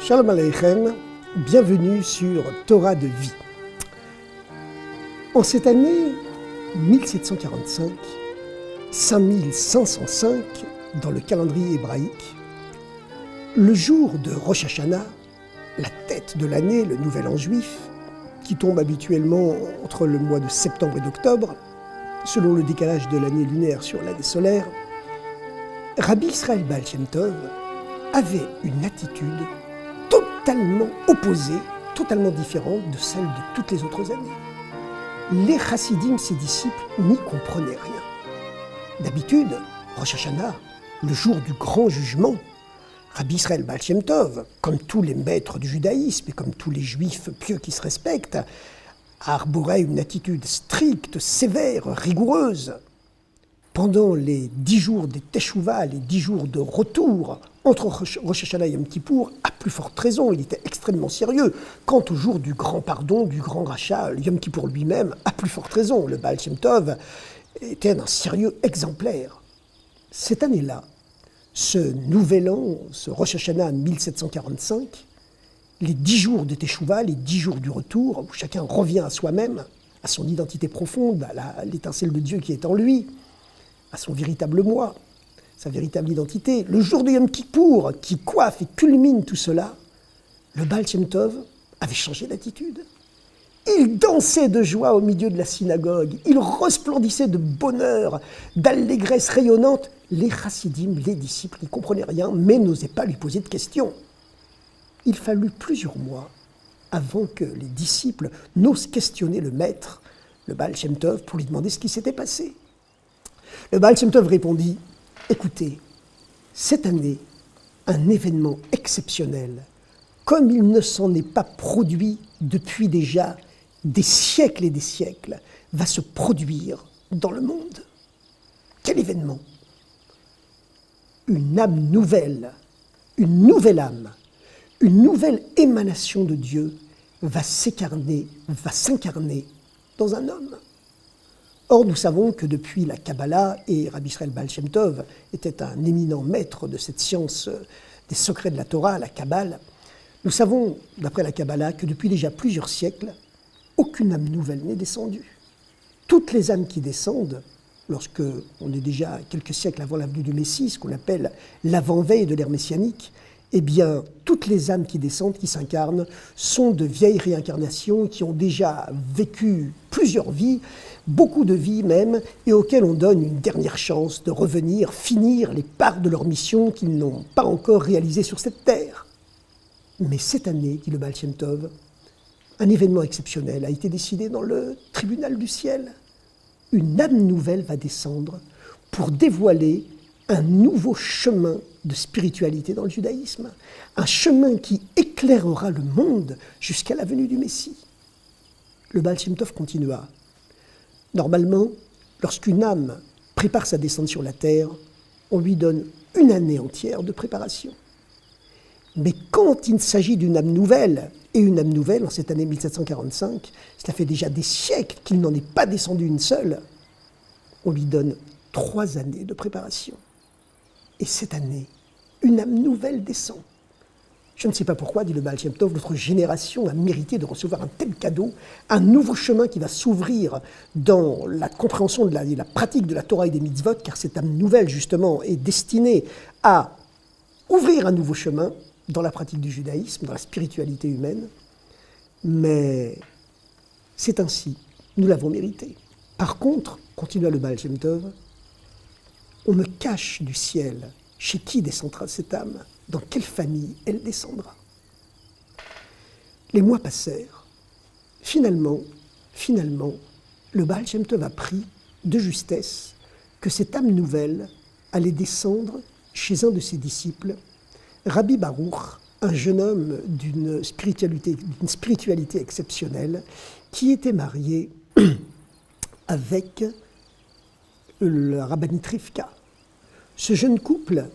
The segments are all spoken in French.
Shalom Aleichem, bienvenue sur Torah de vie. En cette année 1745, 5505 dans le calendrier hébraïque, le jour de Rosh Hashanah, la tête de l'année, le nouvel an juif, qui tombe habituellement entre le mois de septembre et d'octobre, selon le décalage de l'année lunaire sur l'année solaire, Rabbi Israël Baal Shem Tov avait une attitude totalement opposée, totalement différente de celle de toutes les autres années. Les chassidim, ses disciples, n'y comprenaient rien. D'habitude, Rosh Hashanah, le jour du grand jugement, Rabbi Israël Baal Shem Tov, comme tous les maîtres du judaïsme et comme tous les juifs pieux qui se respectent, arborait une attitude stricte, sévère, rigoureuse. Pendant les 10 jours des Teshuvah, les 10 jours de retour entre Rosh Hashanah et Yom Kippour, à plus forte raison, il était extrêmement sérieux. Quant au jour du grand pardon, du grand rachat, le Yom Kippour lui-même, à plus forte raison. Le Baal Shem Tov était d'un sérieux exemplaire. Cette année-là, ce nouvel an, ce Rosh Hashanah 1745, les 10 jours de Teshuvah, les 10 jours du retour, où chacun revient à soi-même, à son identité profonde, à l'étincelle de Dieu qui est en lui, à son véritable moi, sa véritable identité. Le jour de Yom Kippour, qui coiffe et culmine tout cela, le Baal Shem Tov avait changé d'attitude. Il dansait de joie au milieu de la synagogue, il resplendissait de bonheur, d'allégresse rayonnante. Les chassidim, les disciples, n'y comprenaient rien, mais n'osaient pas lui poser de questions. Il fallut plusieurs mois avant que les disciples n'osent questionner le maître, le Baal Shem Tov, pour lui demander ce qui s'était passé. Le Baal Shem Tov répondit « Écoutez, cette année, un événement exceptionnel, comme il ne s'en est pas produit depuis déjà des siècles et des siècles, va se produire dans le monde. » Quel événement? Une âme nouvelle, une nouvelle âme, une nouvelle émanation de Dieu va s'incarner dans un homme. Or, nous savons que depuis la Kabbalah, et Rabbi Israël Baal Shem Tov était un éminent maître de cette science des secrets de la Torah, la Kabbale, nous savons, d'après la Kabbalah, que depuis déjà plusieurs siècles, aucune âme nouvelle n'est descendue. Toutes les âmes qui descendent, lorsque on est déjà quelques siècles avant la venue du Messie, ce qu'on appelle l'avant-veille de l'ère messianique, eh bien, toutes les âmes qui descendent, qui s'incarnent, sont de vieilles réincarnations qui ont déjà vécu plusieurs vies, beaucoup de vies même, et auxquelles on donne une dernière chance de revenir, finir les parts de leur mission qu'ils n'ont pas encore réalisées sur cette terre. Mais cette année, dit le Baal Shem Tov, un événement exceptionnel a été décidé dans le tribunal du ciel. Une âme nouvelle va descendre pour dévoiler un nouveau chemin de spiritualité dans le judaïsme, un chemin qui éclairera le monde jusqu'à la venue du Messie. Le Baal Shem Tov continua. Normalement, lorsqu'une âme prépare sa descente sur la terre, on lui donne une année entière de préparation. Mais quand il s'agit d'une âme nouvelle, et une âme nouvelle en cette année 1745, cela fait déjà des siècles qu'il n'en est pas descendu une seule, on lui donne 3 années de préparation. Et cette année, une âme nouvelle descend. Je ne sais pas pourquoi, dit le Baal Shem Tov, notre génération a mérité de recevoir un tel cadeau, un nouveau chemin qui va s'ouvrir dans la compréhension de la pratique de la Torah et des mitzvot, car cette âme nouvelle, justement, est destinée à ouvrir un nouveau chemin dans la pratique du judaïsme, dans la spiritualité humaine. Mais c'est ainsi, nous l'avons mérité. Par contre, continua le Baal Shem Tov, on me cache du ciel chez qui descendra cette âme, dans quelle famille elle descendra. Les mois passèrent. Finalement, le Baal Shem Tov apprit de justesse que cette âme nouvelle allait descendre chez un de ses disciples, Rabbi Baruch, un jeune homme d'une spiritualité exceptionnelle, qui était marié avec la rabbinite Rivka. Ce jeune couple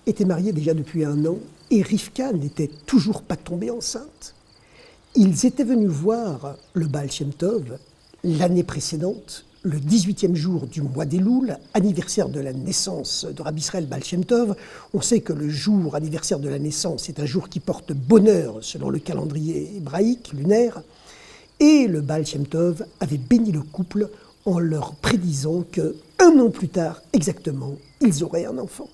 était marié déjà depuis 1 an et Rivka n'était toujours pas tombée enceinte. Ils étaient venus voir le Baal Shem Tov l'année précédente, le 18e jour du mois d'Elul, anniversaire de la naissance de Rabbi Israël Baal Shem Tov. On sait que le jour anniversaire de la naissance est un jour qui porte bonheur selon le calendrier hébraïque, lunaire. Et le Baal Shem Tov avait béni le couple en leur prédisant qu'un an plus tard, exactement, ils auraient un enfant.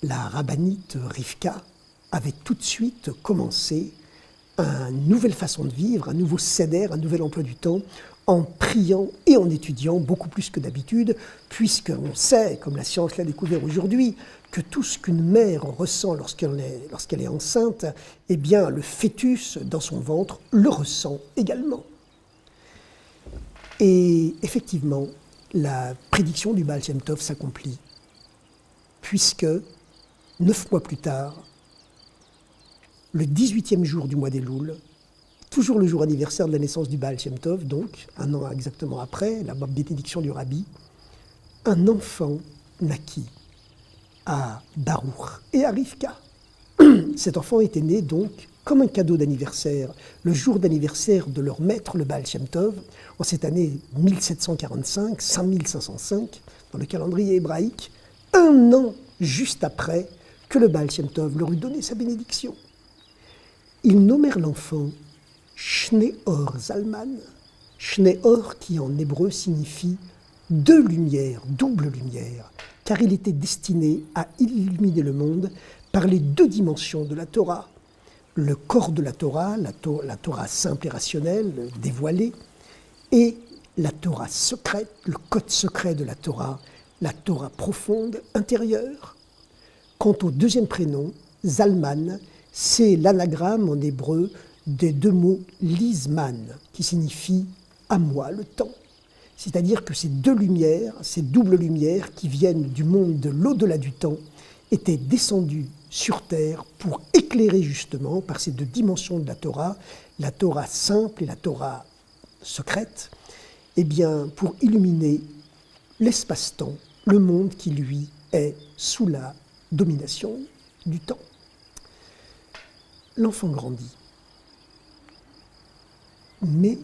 La rabbinite Rivka avait tout de suite commencé une nouvelle façon de vivre, un nouveau seder, un nouvel emploi du temps, en priant et en étudiant beaucoup plus que d'habitude, puisqu'on sait, comme la science l'a découvert aujourd'hui, que tout ce qu'une mère ressent lorsqu'elle est enceinte, eh bien, le fœtus dans son ventre le ressent également. Et effectivement, la prédiction du Baal Shem Tov s'accomplit, puisque 9 mois plus tard, le 18e jour du mois d'Elul, toujours le jour anniversaire de la naissance du Baal Shem Tov, donc un an exactement après, la bénédiction du Rabbi, un enfant naquit à Baruch et à Rivka. Cet enfant était né donc comme un cadeau d'anniversaire, le jour d'anniversaire de leur maître, le Baal Shem Tov, en cette année 1745, 5505, dans le calendrier hébraïque, un an juste après que le Baal Shem Tov leur eut donné sa bénédiction. Ils nommèrent l'enfant Shneor Zalman, Shneor qui en hébreu signifie deux lumières, double lumière, car il était destiné à illuminer le monde par les deux dimensions de la Torah. Le corps de la Torah, la Torah simple et rationnelle, dévoilée, et la Torah secrète, le code secret de la Torah profonde, intérieure. Quant au deuxième prénom, Zalman, c'est l'anagramme en hébreu des deux mots Lizman, qui signifie « à moi le temps ». C'est-à-dire que ces deux lumières, ces doubles lumières qui viennent du monde de l'au-delà du temps, étaient descendues sur terre pour éclairer justement par ces deux dimensions de la Torah simple et la Torah secrète, eh bien pour illuminer l'espace-temps, le monde qui lui est sous la domination du temps. L'enfant grandit, mais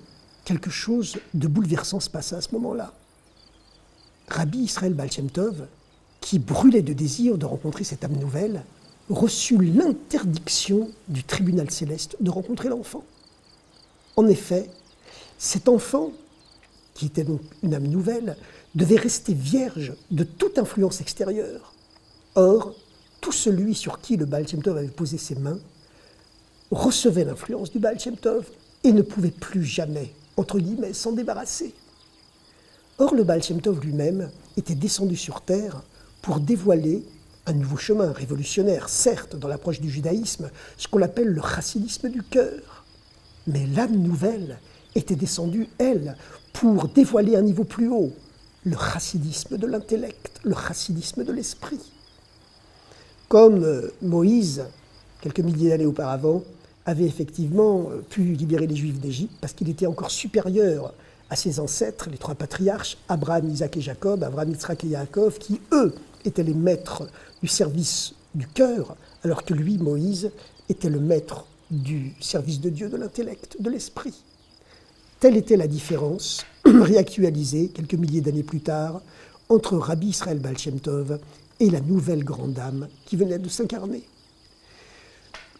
quelque chose de bouleversant se passa à ce moment-là. Rabbi Israël Baal Shem Tov, qui brûlait de désir de rencontrer cette âme nouvelle, reçut l'interdiction du tribunal céleste de rencontrer l'enfant. En effet, cet enfant, qui était donc une âme nouvelle, devait rester vierge de toute influence extérieure. Or, tout celui sur qui le Baal Shem Tov avait posé ses mains recevait l'influence du Baal Shem Tov et ne pouvait plus jamais, entre guillemets, s'en débarrasser. Or, le Baal Shem Tov lui-même était descendu sur terre pour dévoiler un nouveau chemin révolutionnaire, certes, dans l'approche du judaïsme, ce qu'on appelle le chassidisme du cœur. Mais l'âme nouvelle était descendue, elle, pour dévoiler un niveau plus haut, le chassidisme de l'intellect, le chassidisme de l'esprit. Comme Moïse, quelques milliers d'années auparavant, avait effectivement pu libérer les Juifs d'Égypte parce qu'il était encore supérieur à ses ancêtres, les trois patriarches, Abraham, Isaac et Jacob, Abraham, Yitzhak et Yaakov, qui, eux, étaient les maîtres du service du cœur, alors que lui, Moïse, était le maître du service de Dieu, de l'intellect, de l'esprit. Telle était la différence, réactualisée quelques milliers d'années plus tard, entre Rabbi Israël Baal Shem Tov et la nouvelle grande âme qui venait de s'incarner.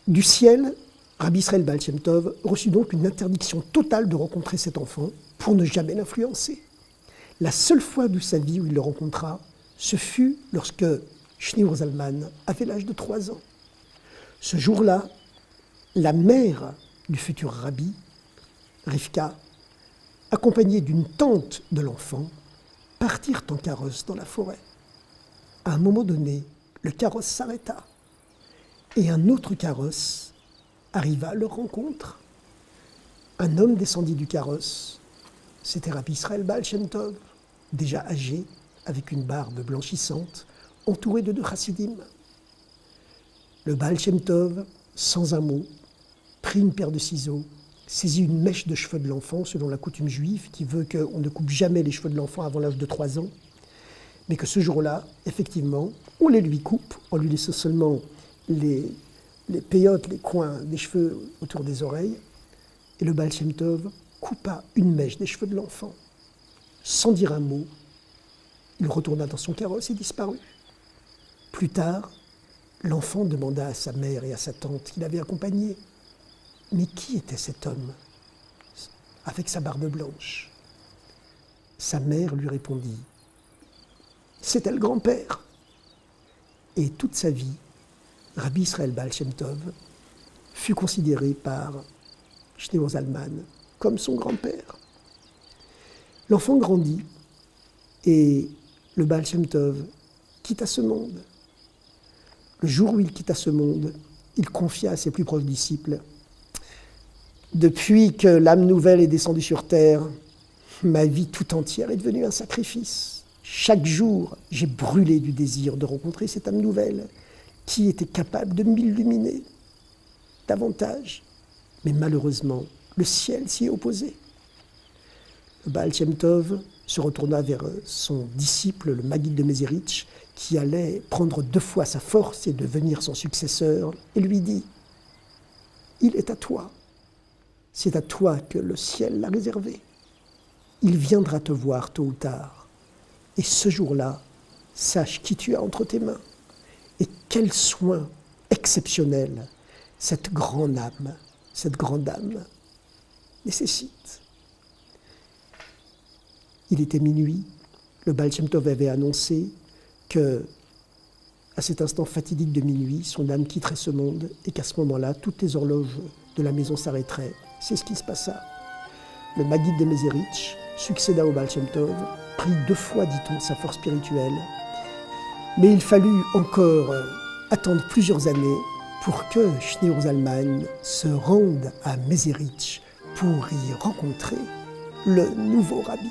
Du ciel, Rabbi Israël Baal Shem Tov reçut donc une interdiction totale de rencontrer cet enfant pour ne jamais l'influencer. La seule fois de sa vie où il le rencontra, ce fut lorsque Shneor Zalman avait l'âge de 3 ans. Ce jour-là, la mère du futur rabbi, Rivka, accompagnée d'une tante de l'enfant, partirent en carrosse dans la forêt. À un moment donné, le carrosse s'arrêta et un autre carrosse arriva à leur rencontre. Un homme descendit du carrosse. C'était Rabbi Israël Baal Shem Tov, déjà âgé, avec une barbe blanchissante, entouré de 2 chassidim. Le Baal Shem Tov, sans un mot, prit une paire de ciseaux, saisit une mèche de cheveux de l'enfant, selon la coutume juive, qui veut qu'on ne coupe jamais les cheveux de l'enfant avant l'âge de 3 ans, mais que ce jour-là, effectivement, on les lui coupe, en lui laissant seulement les péotes, les coins des cheveux autour des oreilles, et le Baal Shem Tov coupa une mèche des cheveux de l'enfant. sans dire un mot, il retourna dans son carrosse et disparut. Plus tard, l'enfant demanda à sa mère et à sa tante qu'il avait accompagné. Mais qui était cet homme avec sa barbe blanche? Sa mère lui répondit, c'était le grand-père. Et toute sa vie, Rabbi Israël Baal Shem Tov fut considéré par Shneur Zalman comme son grand-père. L'enfant grandit et le Baal Shem Tov quitta ce monde. Le jour où il quitta ce monde, il confia à ses plus proches disciples « Depuis que l'âme nouvelle est descendue sur terre, ma vie tout entière est devenue un sacrifice. Chaque jour, j'ai brûlé du désir de rencontrer cette âme nouvelle qui était capable de m'illuminer davantage. Mais malheureusement, le ciel s'y est opposé. » Le Baal Shem Tov se retourna vers son disciple, le Maguid de Mézérich, qui allait prendre 2 fois sa force et devenir son successeur, et lui dit « Il est à toi, c'est à toi que le ciel l'a réservé. Il viendra te voir tôt ou tard, et ce jour-là, sache qui tu as entre tes mains, et quel soin exceptionnel cette grande âme nécessite. » Il était minuit, le Baal Shem Tov avait annoncé que, à cet instant fatidique de minuit, son âme quitterait ce monde et qu'à ce moment-là, toutes les horloges de la maison s'arrêteraient. C'est ce qui se passa. Le Maguid de Mézérich succéda au Baal Shem Tov, prit 2 fois, dit-on, sa force spirituelle, mais il fallut encore attendre plusieurs années pour que Shneur Zalman se rende à Mézérich pour y rencontrer le nouveau rabbi.